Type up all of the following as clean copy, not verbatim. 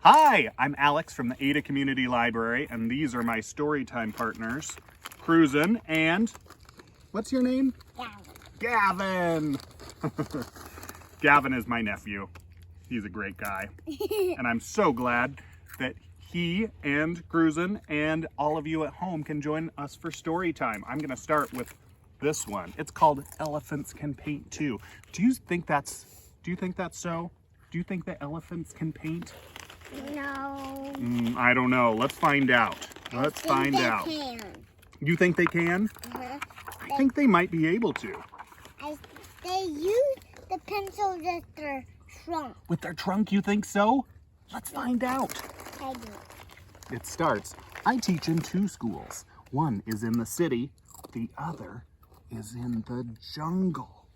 Hi, I'm Alex from the Ada Community Library, and these are my Storytime partners, Cruisin' and, what's your name? Gavin. Gavin! Gavin is my nephew. He's a great guy. And I'm so glad that he and Cruisin' and all of you at home can join us for Storytime. I'm gonna start with this one. It's called Elephants Can Paint Too. Do you think that's so? Do you think that elephants can paint? No. I don't know. Let's find out. Let's find out. Can. You think they can? I think they might be able to. They use the pencil with their trunk. With their trunk, you think so? Let's find out. I do. It starts. I teach in 2 schools. One is in the city. The other is in the jungle.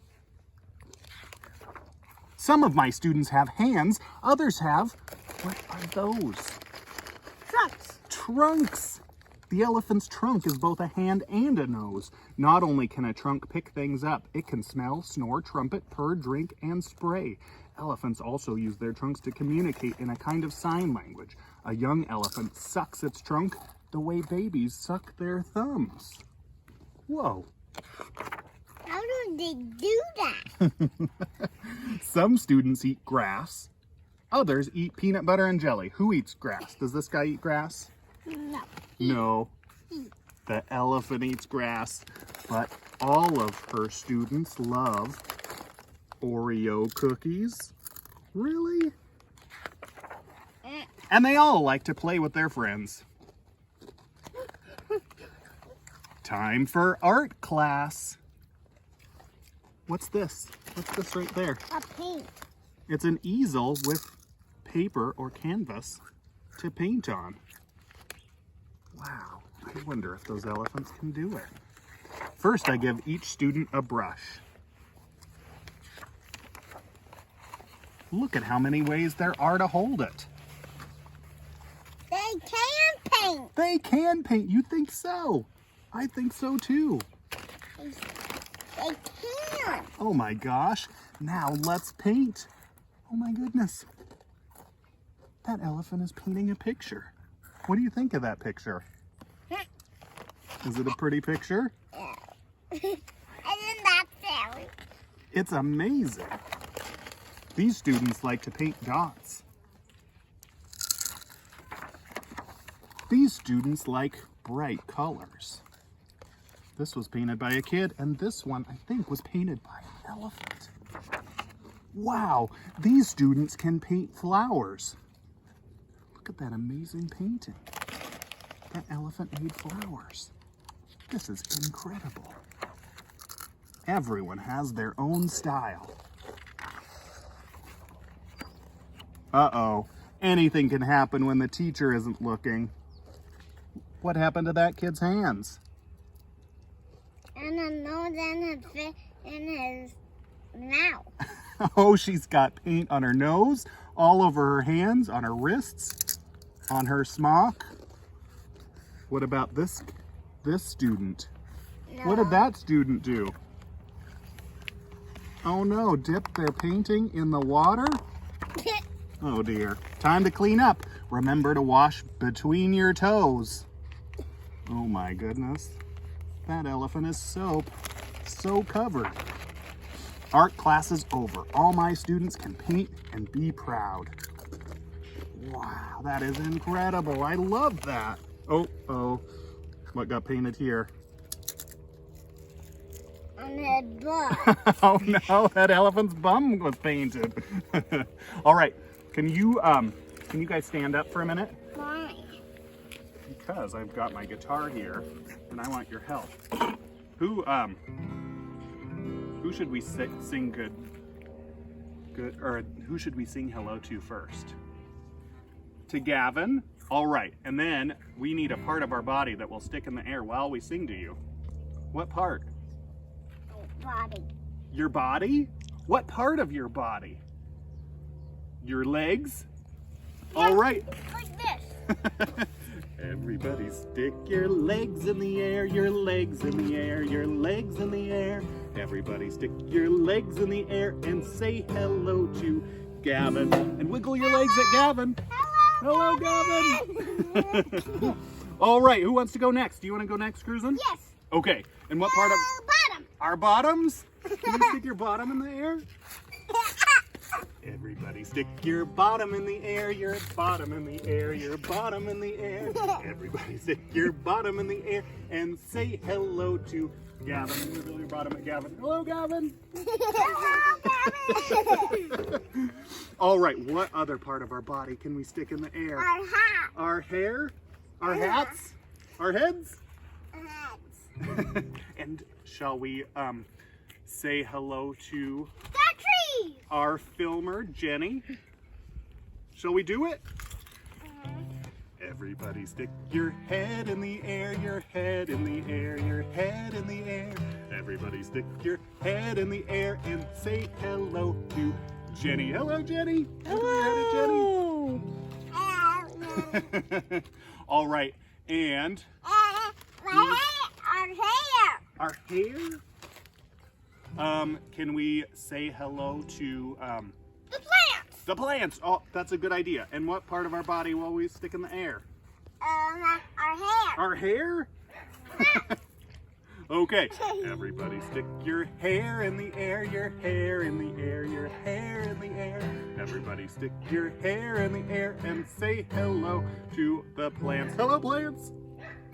Some of my students have hands. Others have, what are those? Trunks. Trunks. The elephant's trunk is both a hand and a nose. Not only can a trunk pick things up, it can smell, snore, trumpet, purr, drink, and spray. Elephants also use their trunks to communicate in a kind of sign language. A young elephant sucks its trunk the way babies suck their thumbs. Whoa. How do they do that? Some students eat grass. Others eat peanut butter and jelly. Who eats grass? Does this guy eat grass? No. No. The elephant eats grass. But all of her students love Oreo cookies. Really? And they all like to play with their friends. Time for art class. What's this? What's this right there? A paint. It's an easel with paper or canvas to paint on. Wow, I wonder if those elephants can do it. First, I give each student a brush. Look at how many ways there are to hold it. They can paint. They can paint. You think so? I think so too. They can. Oh my gosh. Now let's paint. Oh my goodness. That elephant is painting a picture. What do you think of that picture? Is it a pretty picture? Isn't that silly? It's amazing. These students like to paint dots. These students like bright colors. This was painted by a kid, and this one, I think, was painted by an elephant. Wow, these students can paint flowers. Look at that amazing painting. That elephant made flowers. This is incredible. Everyone has their own style. Uh-oh, anything can happen when the teacher isn't looking. What happened to that kid's hands? And a nose and his mouth. Oh, she's got paint on her nose, all over her hands, on her wrists, on her smock. What about this student? No. What did that student do? Oh no, dip their painting in the water? Oh dear. Time to clean up. Remember to wash between your toes. Oh my goodness. That elephant is so covered. Art class is over. All my students can paint and be proud. Wow, that is incredible. I love that. Oh, what got painted here? On his butt. Oh no, that elephant's bum was painted. All right, can you guys stand up for a minute? Why? Because I've got my guitar here and I want your help. Who should we sing or who should we sing hello to first? To Gavin? All right, and then we need a part of our body that will stick in the air while we sing to you. What part? Body. Your body? What part of your body? Your legs? All right. Like this. Everybody stick your legs in the air, your legs in the air, your legs in the air. Everybody stick your legs in the air and say hello to Gavin. And wiggle your legs at Gavin. Hello. Hello, Gavin. All right, who wants to go next? Do you want to go next, Cruisin'? Yes. Okay, and what part of... Bottom. Our bottoms? Can you stick your bottom in the air? Everybody stick your bottom in the air, your bottom in the air, your bottom in the air. Everybody stick your bottom in the air and say hello to Gavin. Wiggle your bottom at Gavin. Hello, Gavin. Hello, Gavin. All right, what other part of our body can we stick in the air? Our hat. Our hair? Our hats? Our heads? Hats. And shall we say hello to The tree. our filmer, Jenny? Shall we do it? Everybody stick your head in the air, your head in the air, your head in the air. Everybody stick your head in the air and say hello to Jenny. Hello, Jenny. Hello. Jenny. All right, and Our hair. our hair. Can we say hello to The plants. the plants? Oh, that's a good idea. And what part of our body will we stick in the air? Our hair. Our hair? Okay. Everybody stick your hair in the air, your hair in the air, your hair in the air. Everybody stick your hair in the air and say hello to the plants. Hello, plants.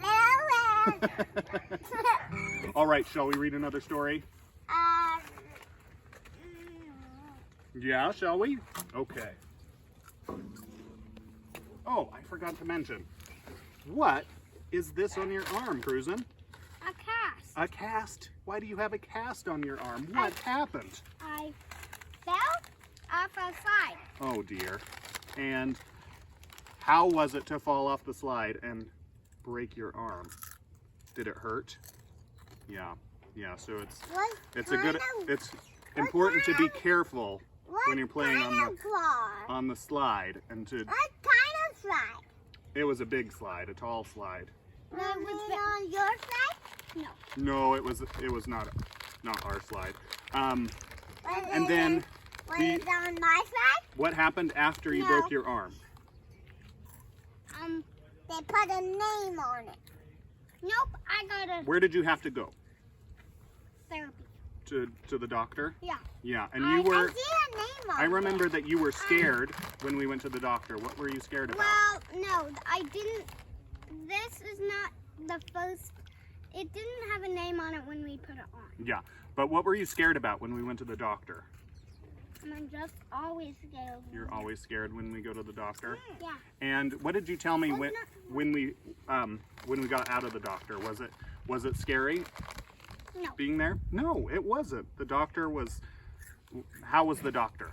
Hello. All right, shall we read another story? Yeah, shall we? Okay. Oh, I forgot to mention. What is this on your arm, Cruisin'? A cast. A cast? Why do you have a cast on your arm? What happened? I fell off a slide. Oh dear. And how was it to fall off the slide and break your arm? Did it hurt? Yeah. Yeah, so it's important to be careful when you're playing on the slide and to... What kind of slide? It was a big slide, a tall slide. Was it on your slide? No. No, it was not our slide. And Was then it on my slide? what happened after you broke your arm? They put a name on it. Nope, I got a Where did you have to go? therapy. To the doctor? Yeah. Yeah, and I you were... see a name on I it. remember that you were scared when we went to the doctor. What were you scared about? Well, no, I didn't. This is not the first. It didn't have a name on it when we put it on. Yeah, but what were you scared about when we went to the doctor? I'm just always scared. You're always scared when we go to the doctor? Yeah. And what did you tell me when we got out of the doctor? Was it scary? No. Being there? No, it wasn't. The doctor was... How was the doctor?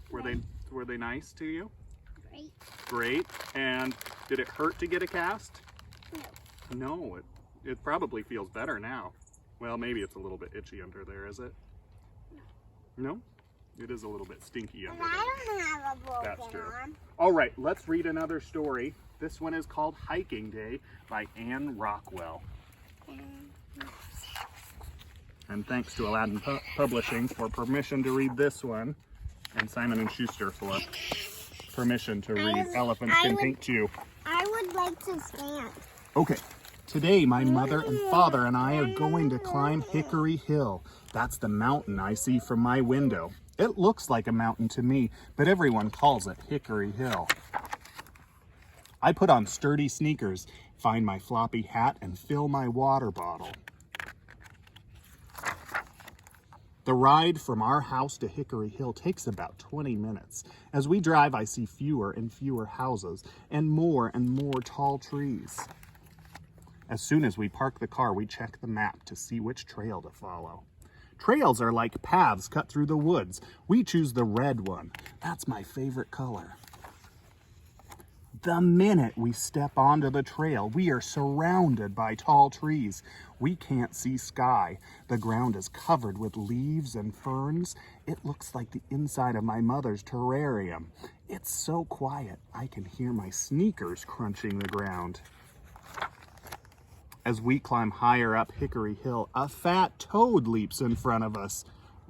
Were they nice to you? Great. Great. And did it hurt to get a cast? No. No, it probably feels better now. Well, maybe it's a little bit itchy under there, is it? No? It is a little bit stinky under And there. I don't have a broken That's true. arm. All right, let's read another story. This one is called Hiking Day by Ann Rockwell. And thanks to Aladdin Publishing for permission to read this one, and Simon & Schuster for permission to read Elephants Can Paint Too. I would like to stand. Okay, today my mother and father and I are going to climb Hickory Hill. That's the mountain I see from my window. It looks like a mountain to me, but everyone calls it Hickory Hill. I put on sturdy sneakers, find my floppy hat, and fill my water bottle. The ride from our house to Hickory Hill takes about 20 minutes. As we drive, I see fewer and fewer houses and more tall trees. As soon as we park the car, we check the map to see which trail to follow. Trails are like paths cut through the woods. We choose the red one. That's my favorite color. The minute we step onto the trail, we are surrounded by tall trees. We can't see sky. The ground is covered with leaves and ferns. It looks like the inside of my mother's terrarium. It's so quiet, I can hear my sneakers crunching the ground. As we climb higher up Hickory Hill, a fat toad leaps in front of us.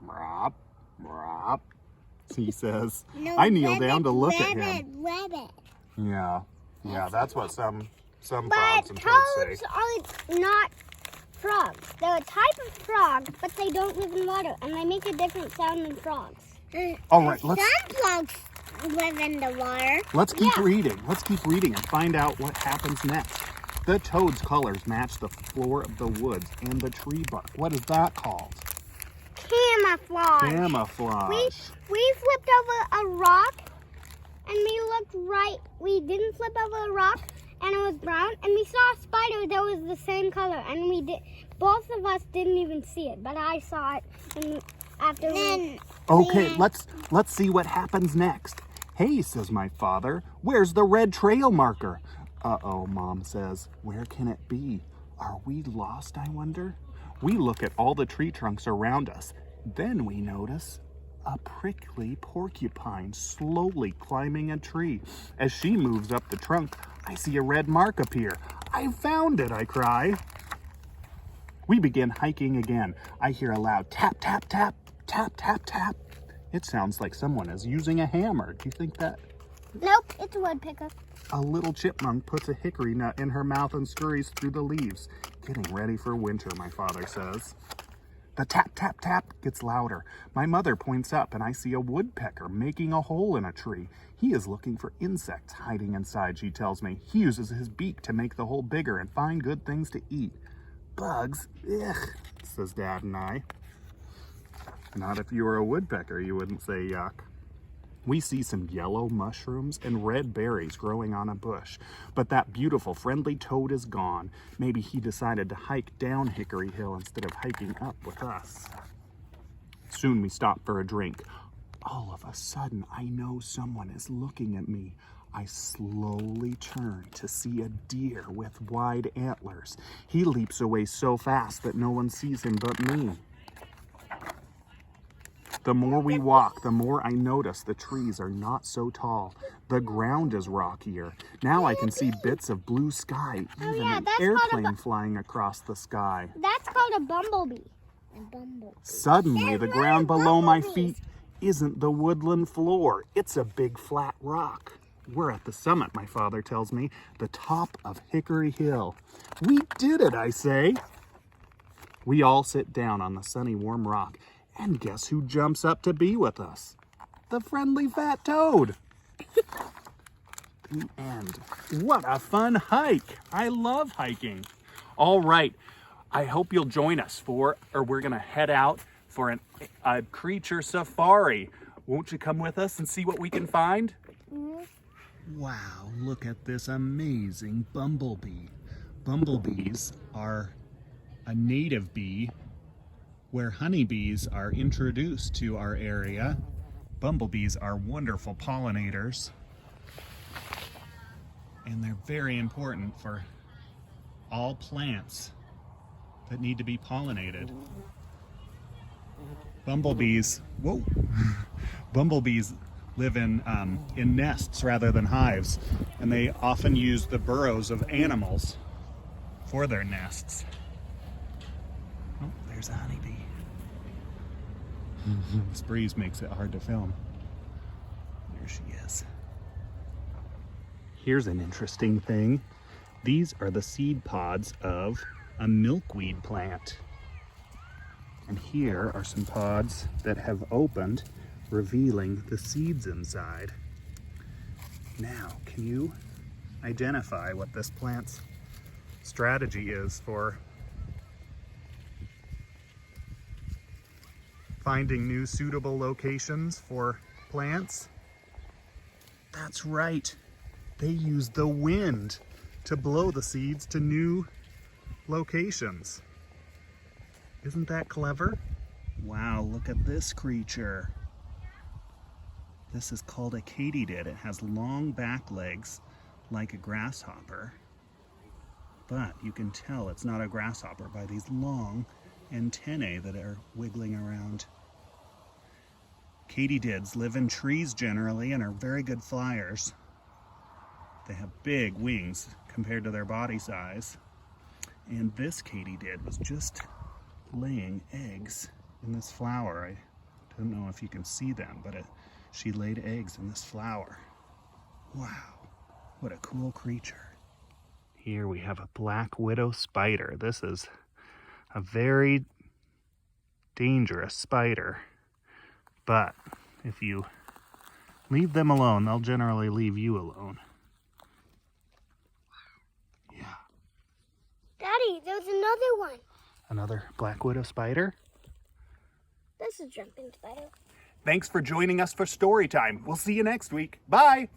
Brop, brop, he says. No, I kneel down to look at him. Rabbit. Yeah, that's what some But frogs and toads say. toads are not frogs. They're a type of frog, but they don't live in water, and they make a different sound than frogs. All right, Some frogs live in the water. let's keep reading. Let's keep reading and find out what happens next. The toad's colors match the floor of the woods and the tree bark. What is that called? Camouflage. Camouflage. We flipped over a rock, and we looked right. We didn't flip over a rock, and it was brown, and we saw a spider that was the same color, and we did. Both of us didn't even see it, but I saw it, and after we. Okay, let's see what happens next. Hey, says my father, where's the red trail marker? Uh-oh, Mom says, where can it be? Are we lost, I wonder? We look at all the tree trunks around us. Then we notice a prickly porcupine slowly climbing a tree. As she moves up the trunk, I see a red mark appear. I found it, I cry. We begin hiking again. I hear a loud tap, tap, tap, tap, tap, tap. It sounds like someone is using a hammer. Do you think that? Nope, it's a woodpecker. A little chipmunk puts a hickory nut in her mouth and scurries through the leaves. Getting ready for winter, my father says. The tap, tap, tap gets louder. My mother points up and I see a woodpecker making a hole in a tree. He is looking for insects hiding inside, she tells me. He uses his beak to make the hole bigger and find good things to eat. Bugs? Ugh, says Dad and I. Not if you were a woodpecker, you wouldn't say yuck. We see some yellow mushrooms and red berries growing on a bush, but that beautiful, friendly toad is gone. Maybe he decided to hike down Hickory Hill instead of hiking up with us. Soon we stop for a drink. All of a sudden, I know someone is looking at me. I slowly turn to see a deer with wide antlers. He leaps away so fast that no one sees him but me. The more we walk, the more I notice the trees are not so tall. The ground is rockier. Now I can see bits of blue sky, even an airplane flying across the sky. That's called a bumblebee. Suddenly, the ground below my feet isn't the woodland floor. It's a big flat rock. We're at the summit, my father tells me, the top of Hickory Hill. We did it, I say. We all sit down on the sunny, warm rock. And guess who jumps up to be with us? The friendly fat toad. The end. What a fun hike. I love hiking. All right. I hope you'll join us we're going to head out for a creature safari. Won't you come with us and see what we can find? Wow, look at this amazing bumblebee. Bumblebees are a native bee where honeybees are introduced to our area. Bumblebees are wonderful pollinators, and they're very important for all plants that need to be pollinated. Bumblebees live in nests rather than hives, and they often use the burrows of animals for their nests. Oh, there's a honeybee. This breeze makes it hard to film. There she is. Here's an interesting thing. These are the seed pods of a milkweed plant. And here are some pods that have opened, revealing the seeds inside. Now, can you identify what this plant's strategy is for finding new suitable locations for plants? That's right. They use the wind to blow the seeds to new locations. Isn't that clever? Wow, look at this creature. This is called a Katydid. It has long back legs like a grasshopper, but you can tell it's not a grasshopper by these long antennae that are wiggling around. Katydids live in trees generally and are very good flyers. They have big wings compared to their body size. And this Katydid was just laying eggs in this flower. I don't know if you can see them, but she laid eggs in this flower. Wow. What a cool creature. Here we have a black widow spider. This is a very dangerous spider. But if you leave them alone, they'll generally leave you alone. Yeah. Daddy, there's another one. Another black widow spider? This is jumping spider. Thanks for joining us for Storytime. We'll see you next week. Bye!